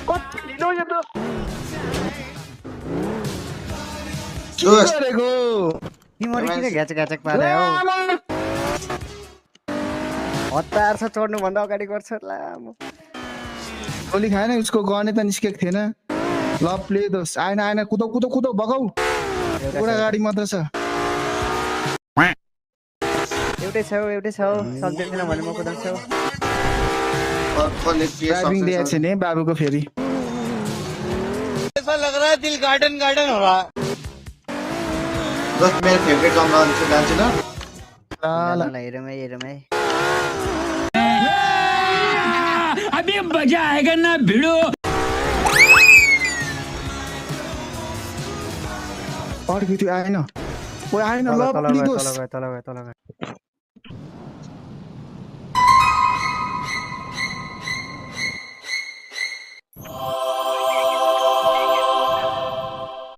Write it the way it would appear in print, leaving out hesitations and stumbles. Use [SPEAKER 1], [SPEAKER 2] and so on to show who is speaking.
[SPEAKER 1] Lindo yo to.
[SPEAKER 2] Just
[SPEAKER 3] तिमीहरु किन घ्याचक पारे हो हतार छ चढ्नु भन्दा अगाडि गर्छ लामो
[SPEAKER 4] गोली खाएन उसको गने त निस्केको थिएन ल प्ले दोस आएन कुदौ बगाउ एउटा गाडी मात्र छ
[SPEAKER 3] एउटै छ सक्दैन भने म कुदाउँछु
[SPEAKER 4] ड्राइभिङ दिएको छ नि बाबुको फेरि
[SPEAKER 5] ऐसा लग रहा है दिल गार्डन गार्डन हो रहा है
[SPEAKER 2] बस मेरो फेभरेट कमरा छ जान्छु न
[SPEAKER 3] ल हेरौँ है
[SPEAKER 6] अभी मजा आएगा ना भिड़ो
[SPEAKER 4] अड्की त्यो आएन ओ आएन ल प्ले दोस
[SPEAKER 3] तल गयो